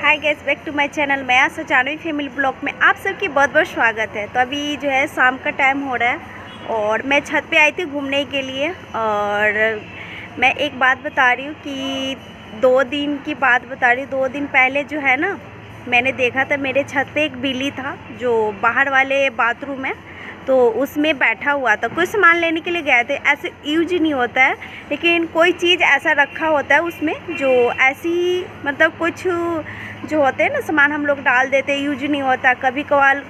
Hi guys, back to my channel. मैं आज 95 family blog में आप सबकी बहुत बहुत स्वागत है। तो अभी जो है शाम का टाइम हो रहा है और मैं छत पे आई थी घूमने के लिए। और मैं एक बात बता रही हूँ कि 2 दिन की बात बता रही हूँ। 2 दिन पहले जो है ना, मैंने देखा था मेरे छत पे एक बिल्ली था जो बाहर वाले बाथरूम है तो उसमें बैठा हुआ था। कुछ सामान लेने के लिए गए थे, ऐसे यूज नहीं होता है, लेकिन कोई चीज़ ऐसा रखा होता है उसमें जो ऐसी मतलब कुछ जो होते हैं ना सामान हम लोग डाल देते हैं, यूज नहीं होता, कभी कभार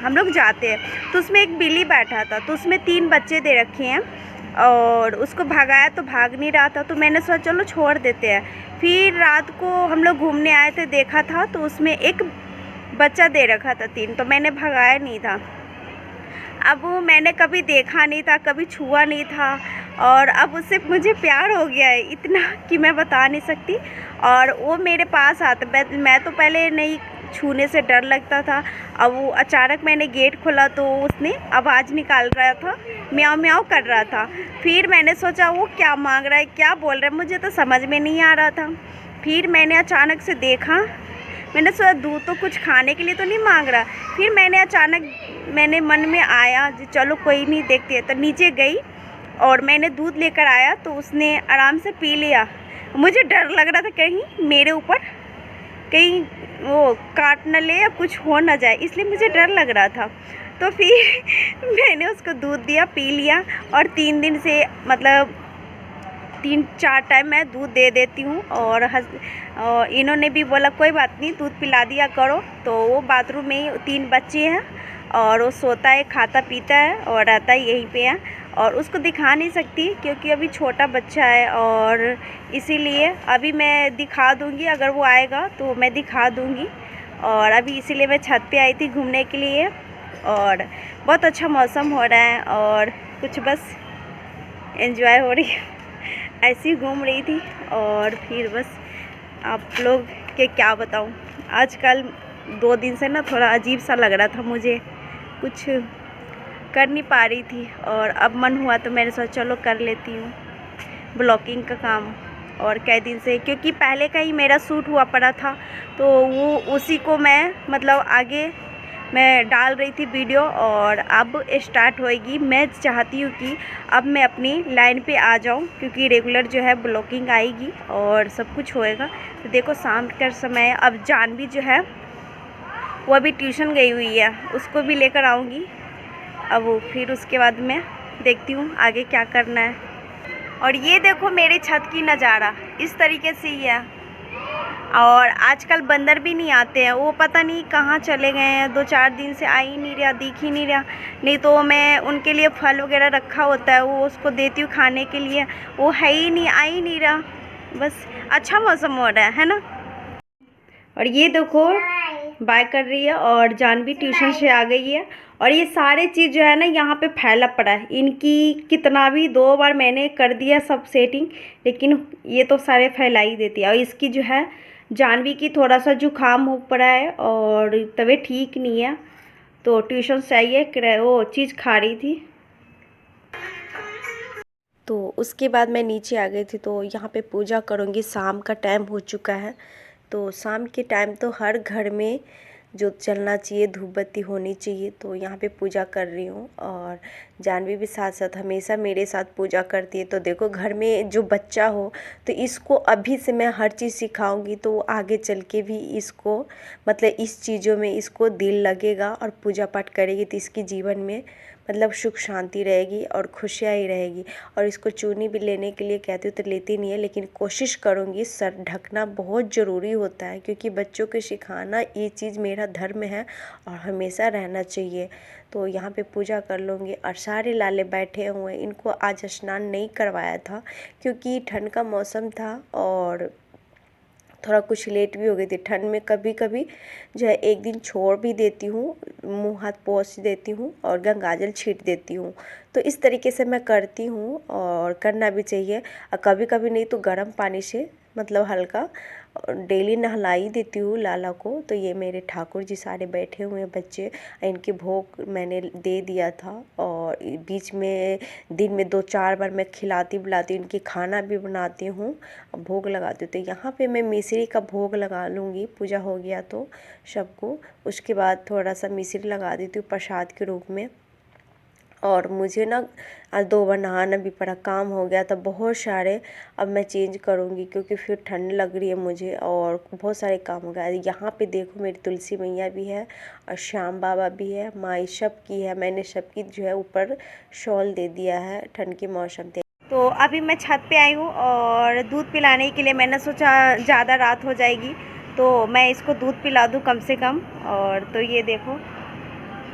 हम लोग जाते हैं। तो उसमें एक बिल्ली बैठा था, तो उसमें 3 बच्चे दे रखे हैं और उसको भगाया तो भाग नहीं रहा था, तो मैंने सोचा चलो छोड़ देते हैं। फिर रात को हम लोग घूमने आए थे, देखा था तो उसमें एक बच्चा दे रखा था 3, तो मैंने भगाया नहीं था। अब वो मैंने कभी देखा नहीं था, कभी छुआ नहीं था और अब उससे मुझे प्यार हो गया है इतना कि मैं बता नहीं सकती। और वो मेरे पास आता, मैं तो पहले नहीं, छूने से डर लगता था। अब वो अचानक मैंने गेट खोला तो उसने आवाज़ निकाल रहा था, म्याऊं म्याऊं कर रहा था। फिर मैंने सोचा वो क्या मांग रहा है, क्या बोल रहा है, मुझे तो समझ में नहीं आ रहा था। फिर मैंने अचानक से देखा, मैंने सोचा दूध तो कुछ खाने के लिए तो नहीं मांग रहा। फिर मैंने मन में आया चलो कोई नहीं, देखते हैं। तो नीचे गई और मैंने दूध लेकर आया तो उसने आराम से पी लिया। मुझे डर लग रहा था कहीं मेरे ऊपर कहीं वो काट न ले या कुछ हो न जाए, इसलिए मुझे डर लग रहा था। तो फिर मैंने उसको दूध दिया, पी लिया। और 3 दिन से मतलब 3-4 टाइम मैं दूध दे देती हूँ। और इन्होंने भी बोला कोई बात नहीं, दूध पिला दिया करो। तो वो बाथरूम में ही 3 बच्चे हैं और वो सोता है, खाता पीता है और रहता है यहीं पे है। और उसको दिखा नहीं सकती क्योंकि अभी छोटा बच्चा है, और इसीलिए अभी मैं दिखा दूँगी, अगर वो आएगा तो मैं दिखा दूँगी। और अभी इसीलिए मैं छत पे आई थी घूमने के लिए और बहुत अच्छा मौसम हो रहा है और कुछ बस एंजॉय हो रही है। ऐसी ही घूम रही थी और फिर बस आप लोग के क्या बताऊँ, आजकल 2 दिन से ना थोड़ा अजीब सा लग रहा था मुझे, कुछ कर नहीं पा रही थी। और अब मन हुआ तो मैंने सोचा चलो कर लेती हूँ ब्लॉगिंग का काम। और कई दिन से क्योंकि पहले का ही मेरा शूट हुआ पड़ा था तो वो उसी को मैं मतलब आगे मैं डाल रही थी वीडियो और अब स्टार्ट होएगी। मैं चाहती हूँ कि अब मैं अपनी लाइन पे आ जाऊँ क्योंकि रेगुलर जो है ब्लॉगिंग आएगी और सब कुछ होएगा। तो देखो शाम का समय, अब जानवी जो है वो अभी ट्यूशन गई हुई है, उसको भी लेकर आऊँगी। अब वो फिर उसके बाद मैं देखती हूँ आगे क्या करना है। और ये देखो मेरे छत की नज़ारा इस तरीके से ही है। और आजकल बंदर भी नहीं आते हैं, वो पता नहीं कहाँ चले गए हैं, 2-4 दिन से आ ही नहीं रहा, दिख ही नहीं रहा। नहीं तो मैं उनके लिए फल वगैरह रखा होता है, वो उसको देती हूँ खाने के लिए, वो है ही नहीं, आ ही नहीं रहा। बस अच्छा मौसम हो रहा है ना। और ये देखो बाय कर रही है और जानवी ट्यूशन से आ गई है। और ये सारे चीज़ जो है ना यहाँ पे फैला पड़ा है, इनकी कितना भी 2 बार मैंने कर दिया सब सेटिंग, लेकिन ये तो सारे फैला ही देती है। और इसकी जो है जानवी की थोड़ा सा जुकाम हो पड़ा है और तबीयत ठीक नहीं है, तो ट्यूशन से आई है, वो चीज़ खा रही थी। तो उसके बाद मैं नीचे आ गई थी, तो यहाँ पे पूजा करूँगी। शाम का टाइम हो चुका है, तो शाम के टाइम तो हर घर में जोत जलना चाहिए, धूप बत्ती होनी चाहिए। तो यहाँ पे पूजा कर रही हूँ और जानवी भी साथ साथ हमेशा मेरे साथ पूजा करती है। तो देखो घर में जो बच्चा हो तो इसको अभी से मैं हर चीज़ सिखाऊंगी तो आगे चल के भी इसको मतलब इस चीज़ों में इसको दिल लगेगा और पूजा पाठ करेगी तो इसके जीवन में मतलब सुख शांति रहेगी और खुशियाँ ही रहेगी। और इसको चूनी भी लेने के लिए कहती हूँ तो लेती नहीं है, लेकिन कोशिश करूँगी। सर ढकना बहुत ज़रूरी होता है क्योंकि बच्चों को सिखाना ये चीज़ मेरा धर्म है और हमेशा रहना चाहिए। तो यहाँ पे पूजा कर लूँगी। और सारे लाले बैठे हुए, इनको आज स्नान नहीं करवाया था क्योंकि ठंड का मौसम था और थोड़ा कुछ लेट भी हो गई थी। ठंड में कभी कभी जो है एक दिन छोड़ भी देती हूँ, मुँह हाथ पोंछ देती हूँ और गंगाजल छीट देती हूँ। तो इस तरीके से मैं करती हूँ और करना भी चाहिए। और कभी कभी नहीं तो गर्म पानी से मतलब हल्का। डेली नहलाई देती हूँ लाला को। तो ये मेरे ठाकुर जी सारे बैठे हुए हैं बच्चे, इनके भोग मैंने दे दिया था। और बीच में दिन में 2-4 बार मैं खिलाती पिलाती, इनकी खाना भी बनाती हूँ, भोग लगाती हूँ। तो यहाँ पे मैं मिश्री का भोग लगा लूँगी, पूजा हो गया तो सबको। उसके बाद थोड़ा सा मिश्री लगा देती हूँ प्रसाद के रूप में। और मुझे ना आज 2 बार नहाना भी पड़ा, काम हो गया था बहुत सारे। अब मैं चेंज करूँगी क्योंकि फिर ठंड लग रही है मुझे और बहुत सारे काम हो गया। यहाँ पे देखो मेरी तुलसी मैया भी है और श्याम बाबा भी है, माई सब की है। मैंने सबकी जो है ऊपर शॉल दे दिया है ठंड के मौसम पे। तो अभी मैं छत पे आई हूँ और दूध पिलाने के लिए मैंने सोचा ज़्यादा रात हो जाएगी तो मैं इसको दूध पिला दूँ कम से कम। और तो ये देखो,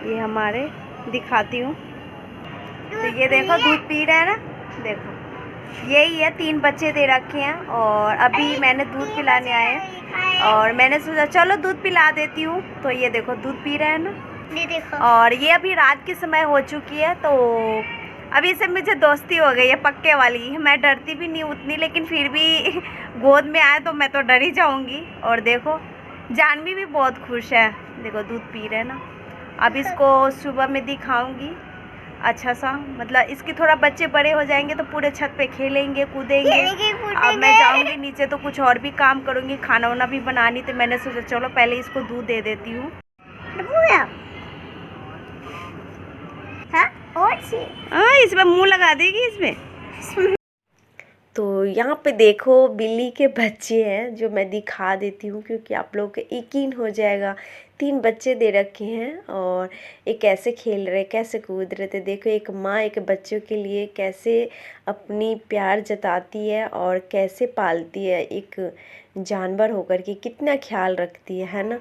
ये हमारे दिखाती हूँ। तो ये देखो दूध पी रहा है ना, देखो यही है, 3 बच्चे दे रखे हैं और अभी मैंने दूध पिलाने आए हैं और मैंने सोचा चलो दूध पिला देती हूँ। तो ये देखो दूध पी रहा है ना, ये देखो। और ये अभी रात के समय हो चुकी है तो अभी से मुझे दोस्ती हो गई है पक्के वाली। मैं डरती भी नहीं उतनी, लेकिन फिर भी गोद में आए तो मैं तो डर ही जाऊँगी। और देखो जानवी भी बहुत खुश है, देखो दूध पी रहे हैं ना। अब इसको सुबह में दिखाऊंगी अच्छा सा, मतलब इसके थोड़ा बच्चे बड़े हो जाएंगे तो पूरे छत पे खेलेंगे कूदेंगे। अब मैं जाऊंगी नीचे तो कुछ और भी काम करूंगी, खाना वाना भी बनानी। तो मैंने सोचा चलो पहले इसको दूध दे देती हूँ। इसमें मुंह लगा देगी इसमें। तो यहाँ पे देखो बिल्ली के बच्चे हैं जो मैं दिखा देती हूँ क्योंकि आप लोग को यकीन हो जाएगा। 3 बच्चे दे रखे हैं और ये कैसे खेल रहे, कैसे कूद रहे थे। देखो एक माँ एक बच्चों के लिए कैसे अपनी प्यार जताती है और कैसे पालती है, एक जानवर होकर के कितना ख्याल रखती है ना।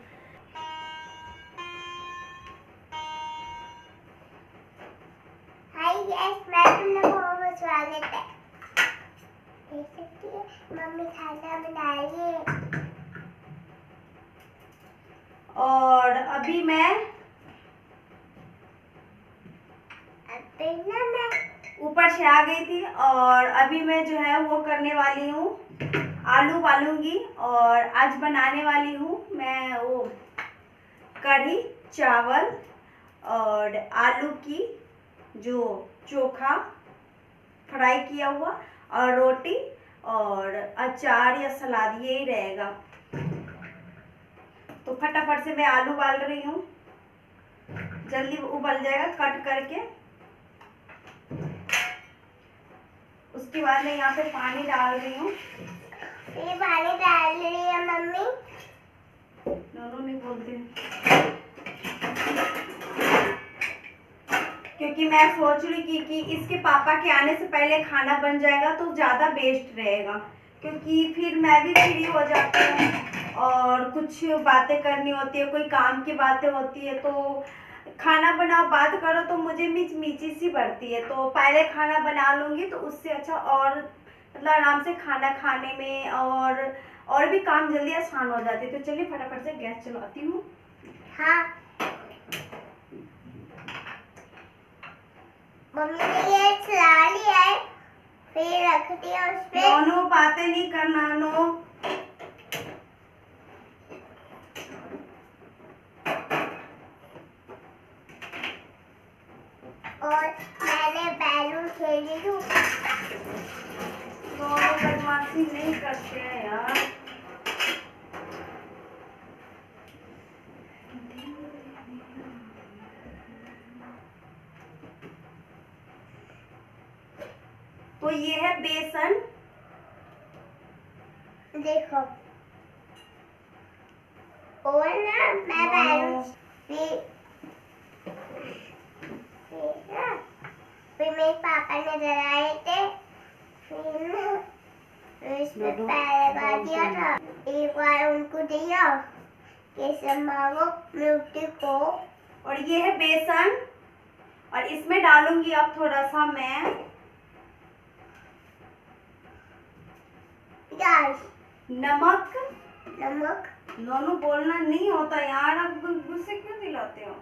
मम्मी खाना बना रही है और अभी मैं ऊपर से आ गई थी और अभी मैं जो है वो करने वाली हूँ, आलू उबालूंगी। और आज बनाने वाली हूँ मैं वो कढ़ी चावल और आलू की जो चोखा फ्राई किया हुआ और रोटी और अचार या सलाद, यही रहेगा। तो फटाफट से मैं आलू उबाल रही हूँ, जल्दी उबल जाएगा कट करके। उसके बाद मैं यहाँ पे पानी डाल रही हूँ। ये पानी डाल रही है मम्मी, दोनों नहीं बोलते क्योंकि मैं सोच रही कि इसके पापा के आने से पहले खाना बन जाएगा तो ज़्यादा बेस्ट रहेगा, क्योंकि फिर मैं भी फ्री हो जाती हूँ और कुछ बातें करनी होती है, कोई काम की बातें होती है। तो खाना बनाओ बात करो तो मुझे मीची सी बढ़ती है। तो पहले खाना बना लूँगी तो उससे अच्छा और मतलब आराम से खाना खाने में और भी काम जल्दी आसान हो जाती है। तो चलिए फटाफट से गैस चलाती हूँ। हाँ मम्मी ने ये चला लिया है, फिर रख दिया उस पे। दोनों बातें नहीं करना नो। और मैंने बैलून खेली हूँ। दोनों बदमाशी नहीं करते हैं यार। तो ये है बेसन, देखो। और ना मैं बैलून फिर मेरे पापा ने जलाए थे, फिर इसमें पैर लगा दिया था। एक बार उनको दिया केसर मांगो मिट्टी को। और ये है बेसन और इसमें डालूंगी अब थोड़ा सा मैं नमक। नमक नोनू बोलना नहीं होता यार, अब गुस्से क्यों दिलाते हो।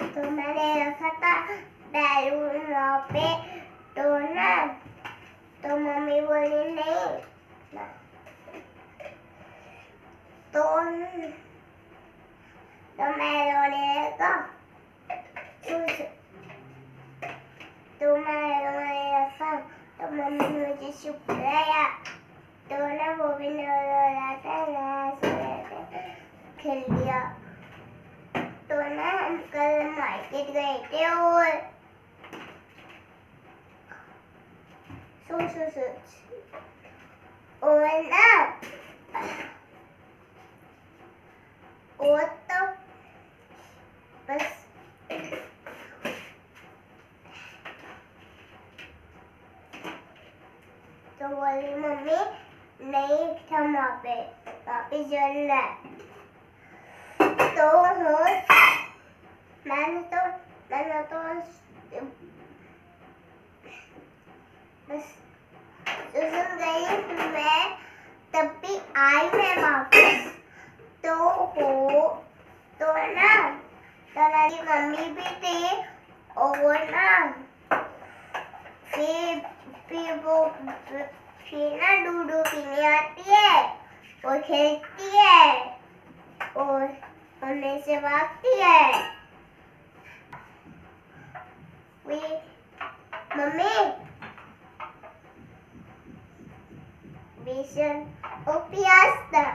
तो मैंने रखा था बैलून वहाँ पे, तो ना तो मम्मी बोली नहीं ना, तो मैं रोने लगा, तो मैं रोने लगा, तो मम्मी मुझे चुप कराया, तो ना वो भी रो रहा था, खेल दिया। तो ना हम कल मार्केट गए थे और सोच और ना और तो बस तो बोली मम्मी नहीं था वहाँ पे जल रहा है, तो मैंने तो बस सुन गई मैं, तब भी आई मैं वापस, तो ना मेरी मम्मी भी थी और ना फिर ना लूडो पीने आती है और खेलती है और मेरे से भागती है। मम्मी बेसन और प्याज था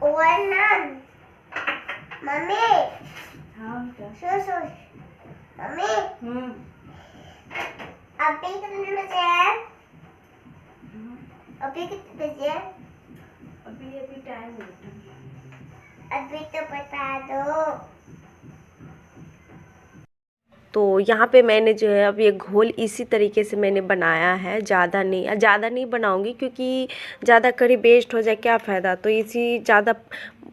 और ना मम्मी सो मम्मी अभी कितने बजे हैं? अभी कितने बजे हैं? अभी टाइम है, अभी तो बता दो। तो यहाँ पे मैंने जो है अब ये घोल इसी तरीके से मैंने बनाया है, ज़्यादा नहीं बनाऊँगी क्योंकि ज़्यादा करी वेस्ट हो जाए, क्या फ़ायदा, तो इसी ज़्यादा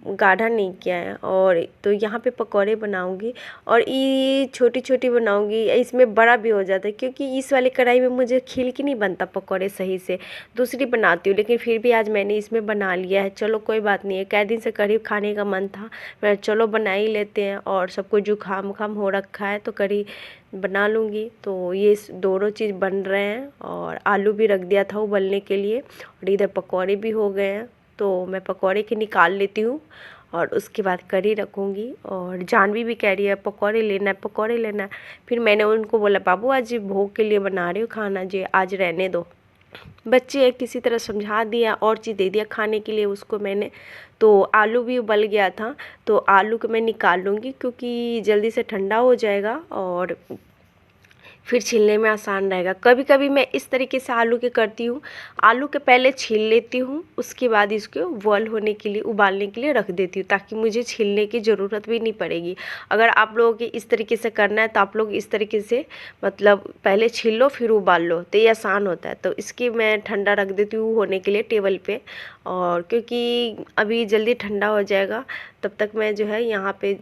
गाढ़ा नहीं किया है। और तो यहाँ पे पकौड़े बनाऊँगी और ये छोटी छोटी बनाऊँगी, इसमें बड़ा भी हो जाता है क्योंकि इस वाले कढ़ाई में मुझे खिल के नहीं बनता पकौड़े सही से, दूसरी बनाती हूँ, लेकिन फिर भी आज मैंने इसमें बना लिया है। चलो कोई बात नहीं है, कई दिन से कढ़ी खाने का मन था, मैं चलो बना ही लेते हैं, और सबको जुकाम उखाम हो रखा है तो कढ़ी बना लूँगी। तो ये दोनों चीज़ बन रहे हैं और आलू भी रख दिया था उबलने के लिए, और इधर पकौड़े भी हो गए हैं, तो मैं पकौड़े के निकाल लेती हूँ और उसके बाद कढ़ी रखूँगी। और जानवी भी कह रही है पकौड़े लेना है। फिर मैंने उनको बोला बाबू आज भोग के लिए बना रही हूँ खाना जी, आज रहने दो। बच्चे किसी तरह समझा दिया और चीज़ दे दिया खाने के लिए उसको मैंने। तो आलू भी उबल गया था, तो आलू को मैं निकाल लूँगी क्योंकि जल्दी से ठंडा हो जाएगा और फिर छीलने में आसान रहेगा। कभी कभी मैं इस तरीके से आलू के करती हूँ, आलू के पहले छील लेती हूँ, उसके बाद इसको बॉयल होने के लिए उबालने के लिए रख देती हूँ ताकि मुझे छीलने की ज़रूरत भी नहीं पड़ेगी। अगर आप लोगों के इस तरीके से करना है तो आप लोग इस तरीके से मतलब पहले छील लो फिर उबाल लो, तो ये आसान होता है। तो इसकी मैं ठंडा रख देती हूँ होने के लिए टेबल पे, और क्योंकि अभी जल्दी ठंडा हो जाएगा तब तक मैं जो है यहाँ पे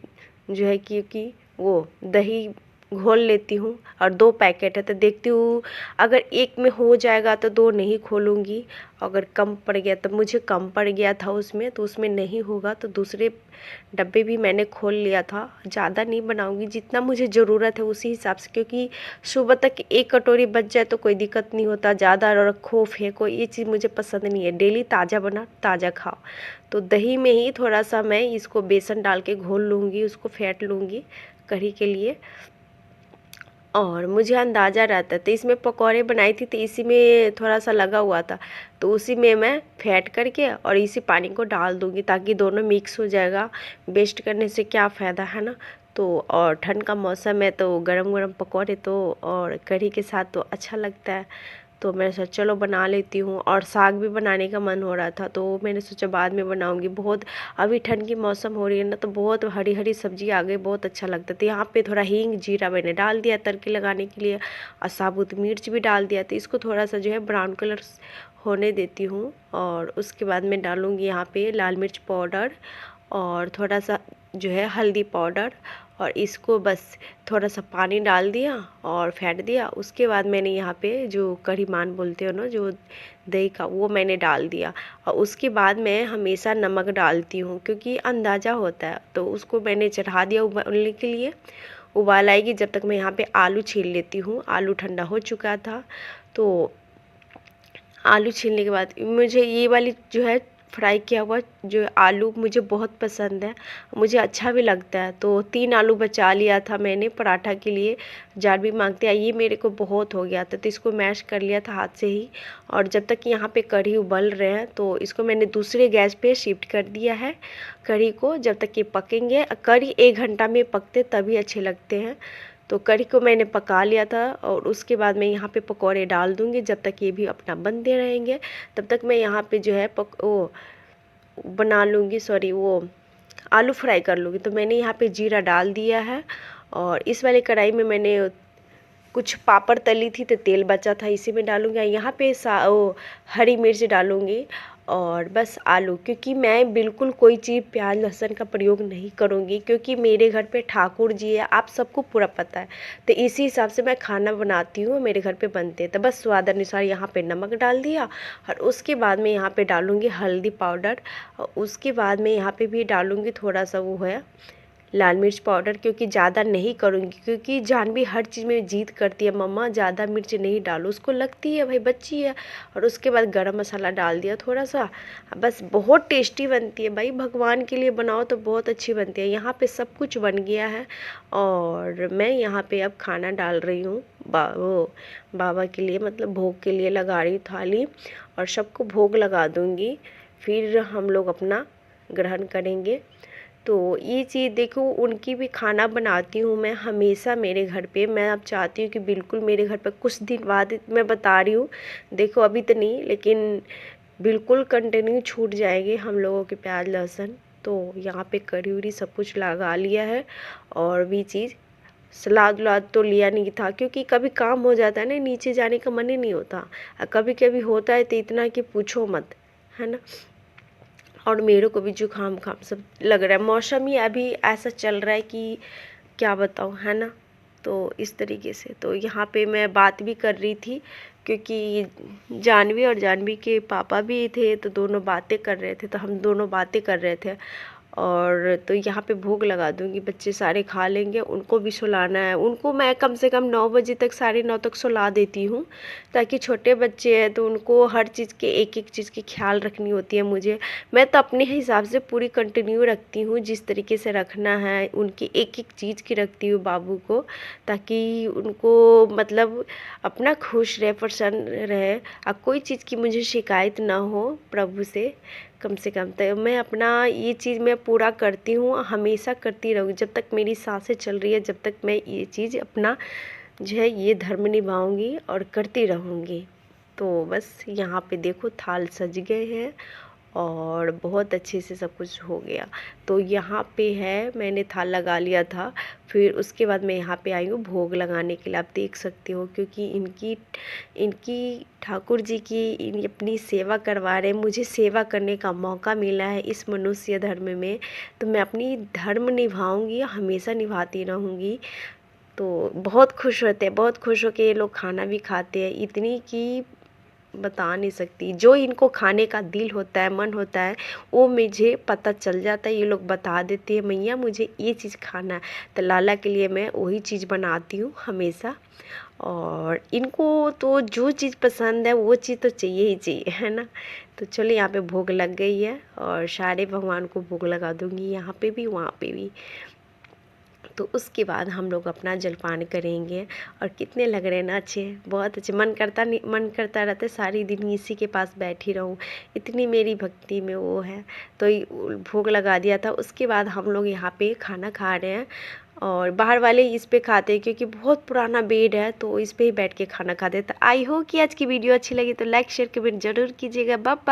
जो है क्योंकि वो दही घोल लेती हूँ। और 2 पैकेट है तो देखती हूँ अगर एक में हो जाएगा तो 2 नहीं खोलूँगी, अगर कम पड़ गया तो मुझे कम पड़ गया था उसमें, तो उसमें नहीं होगा तो दूसरे डब्बे भी मैंने खोल लिया था। ज़्यादा नहीं बनाऊँगी, जितना मुझे ज़रूरत है उसी हिसाब से, क्योंकि सुबह तक 1 कटोरी बच जाए तो कोई दिक्कत नहीं होता, ज़्यादा रखो फेंको ये चीज़ मुझे पसंद नहीं है। डेली ताज़ा बना ताज़ा खाओ। तो दही में ही थोड़ा सा मैं इसको बेसन डाल के घोल लूँगी, उसको फेंट लूँगी कढ़ी के लिए। और मुझे अंदाज़ा रहता था, इसमें पकौड़े बनाई थी तो इसी में थोड़ा सा लगा हुआ था, तो उसी में मैं फेंट करके और इसी पानी को डाल दूँगी ताकि दोनों मिक्स हो जाएगा। वेस्ट करने से क्या फ़ायदा है ना। तो और ठंड का मौसम है तो गरम गरम पकौड़े तो और कढ़ी के साथ तो अच्छा लगता है। तो मैंने सोचा चलो बना लेती हूँ, और साग भी बनाने का मन हो रहा था तो मैंने सोचा बाद में बनाऊँगी। बहुत अभी ठंड की मौसम हो रही है ना, तो बहुत हरी हरी सब्जी आ गई, बहुत अच्छा लगता है। तो यहाँ पे थोड़ा हींग जीरा मैंने डाल दिया तड़के लगाने के लिए, और साबुत मिर्च भी डाल दिया। तो इसको थोड़ा सा जो है ब्राउन कलर होने देती हूँ, और उसके बाद मैं डालूँगी यहाँ पे लाल मिर्च पाउडर और थोड़ा सा जो है हल्दी पाउडर, और इसको बस थोड़ा सा पानी डाल दिया और फेंट दिया। उसके बाद मैंने यहाँ पे जो कढ़ी मान बोलते हो ना, जो दही का, वो मैंने डाल दिया। और उसके बाद मैं हमेशा नमक डालती हूँ क्योंकि अंदाज़ा होता है, तो उसको मैंने चढ़ा दिया उबलने के लिए। उबाल आएगी जब तक मैं यहाँ पे आलू छील लेती हूँ। आलू ठंडा हो चुका था, तो आलू छीलने के बाद मुझे ये वाली जो है फ्राई किया हुआ जो आलू मुझे बहुत पसंद है, मुझे अच्छा भी लगता है। तो 3 आलू बचा लिया था मैंने पराठा के लिए। जानवी मांगते हैं ये मेरे को बहुत हो गया था, तो इसको मैश कर लिया था हाथ से ही। और जब तक यहाँ पे कढ़ी उबल रहे हैं तो इसको मैंने दूसरे गैस पे शिफ्ट कर दिया है कढ़ी को, जब तक ये पकेंगे। कढ़ी 1 घंटा में पकते तभी अच्छे लगते हैं। तो कढ़ी को मैंने पका लिया था और उसके बाद मैं यहाँ पे पकौड़े डाल दूँगी। जब तक ये भी अपना बनते रहेंगे तब तक मैं यहाँ पे जो है बना लूँगी, वो आलू फ्राई कर लूँगी। तो मैंने यहाँ पे जीरा डाल दिया है और इस वाले कढ़ाई में मैंने कुछ पापड़ तली थी तो तेल बचा था, इसी में डालूँगी। यहाँ पे हरी मिर्च डालूँगी और बस आलू, क्योंकि मैं बिल्कुल कोई चीज़ प्याज लहसुन का प्रयोग नहीं करूँगी, क्योंकि मेरे घर पे ठाकुर जी है, आप सबको पूरा पता है। तो इसी हिसाब से मैं खाना बनाती हूँ, मेरे घर पे बनते हैं। तो बस स्वाद अनुसार यहाँ पे नमक डाल दिया और उसके बाद में यहाँ पे डालूँगी हल्दी पाउडर और उसके बाद में यहाँ पे भी डालूँगी थोड़ा सा वो है लाल मिर्च पाउडर, क्योंकि ज़्यादा नहीं करूँगी, क्योंकि जानवी हर चीज़ में जिद करती है मम्मा ज़्यादा मिर्च नहीं डालो, उसको लगती है भाई बच्ची है। और उसके बाद गरम मसाला डाल दिया थोड़ा सा। बस बहुत टेस्टी बनती है भाई, भगवान के लिए बनाओ तो बहुत अच्छी बनती है। यहाँ पे सब कुछ बन गया है और मैं यहाँ पे अब खाना डाल रही हूँ बाबा के लिए, मतलब भोग के लिए लगा रही थाली और सबको भोग लगा दूँगी, फिर हम लोग अपना ग्रहण करेंगे। तो ये चीज़ देखो, उनकी भी खाना बनाती हूँ मैं हमेशा मेरे घर पे। मैं अब चाहती हूँ कि बिल्कुल मेरे घर पे कुछ दिन बाद, मैं बता रही हूँ देखो अभी तो नहीं, लेकिन बिल्कुल कंटिन्यू छूट जाएंगे हम लोगों के प्याज लहसुन। तो यहाँ पे कढ़ी उड़ी सब कुछ लगा लिया है और भी चीज़ सलाद उलाद तो लिया नहीं था, क्योंकि कभी काम हो जाता है ना, नीचे जाने का मन ही नहीं होता। कभी कभी होता है तो इतना कि पूछो मत, है ना। और मेरे को भी जुकाम सब लग रहा है, मौसम ही अभी ऐसा चल रहा है कि क्या बताऊँ, है ना। तो इस तरीके से तो यहाँ पे मैं बात भी कर रही थी, क्योंकि जानवी और जानवी के पापा भी थे, तो दोनों बातें कर रहे थे, तो हम दोनों बातें कर रहे थे। और तो यहाँ पे भोग लगा दूँगी, बच्चे सारे खा लेंगे, उनको भी सुलाना है। उनको मैं कम से कम 9 बजे तक 9:30 तक सुला देती हूँ, ताकि छोटे बच्चे हैं तो उनको हर चीज़ के एक एक चीज़ की ख्याल रखनी होती है मुझे। मैं तो अपने हिसाब से पूरी कंटिन्यू रखती हूँ, जिस तरीके से रखना है उनकी एक एक चीज़ की रखती हूँ बाबू को, ताकि उनको मतलब अपना खुश रहे, प्रसन्न रहे और कोई चीज़ की मुझे शिकायत ना हो प्रभु से कम से कम। तो मैं अपना ये चीज़ मैं पूरा करती हूँ, हमेशा करती रहूँगी जब तक मेरी सांसें चल रही है, जब तक मैं ये चीज़ अपना जो है ये धर्म निभाऊंगी और करती रहूँगी। तो बस यहाँ पे देखो थाल सज गए हैं और बहुत अच्छे से सब कुछ हो गया। तो यहाँ पे है, मैंने थाल लगा लिया था, फिर उसके बाद मैं यहाँ पे आई हूँ भोग लगाने के लिए। आप देख सकते हो, क्योंकि इनकी ठाकुर जी की अपनी सेवा करवा रहे हैं, मुझे सेवा करने का मौका मिला है इस मनुष्य धर्म में, तो मैं अपनी धर्म निभाऊंगी, हमेशा निभाती रहूँगी। तो बहुत खुश होते हैं, बहुत खुश होकर ये लोग खाना भी खाते हैं, इतनी कि बता नहीं सकती। जो इनको खाने का दिल होता है, मन होता है, वो मुझे पता चल जाता है। ये लोग बता देते हैं मैया मुझे ये चीज़ खाना है, तो लाला के लिए मैं वही चीज़ बनाती हूँ हमेशा। और इनको तो जो चीज़ पसंद है वो चीज़ तो चाहिए ही चाहिए, है ना। तो चलिए यहाँ पे भोग लग गई है और सारे भगवान को भोग लगा दूँगी, यहाँ पे भी वहाँ पे भी। तो उसके बाद हम लोग अपना जलपान करेंगे। और कितने लग रहे हैं ना अच्छे, बहुत अच्छे। मन करता रहता है सारी दिन इसी के पास बैठी रहूं, इतनी मेरी भक्ति में वो है। तो भोग लगा दिया था, उसके बाद हम लोग यहाँ पे खाना खा रहे हैं और बाहर वाले इस पे खाते हैं, क्योंकि बहुत पुराना बेड है तो इस पे ही बैठ के खाना खाते हैं। तो आई होप कि आज की वीडियो अच्छी लगी तो लाइक शेयर कमेंट जरूर कीजिएगा। Bye bye.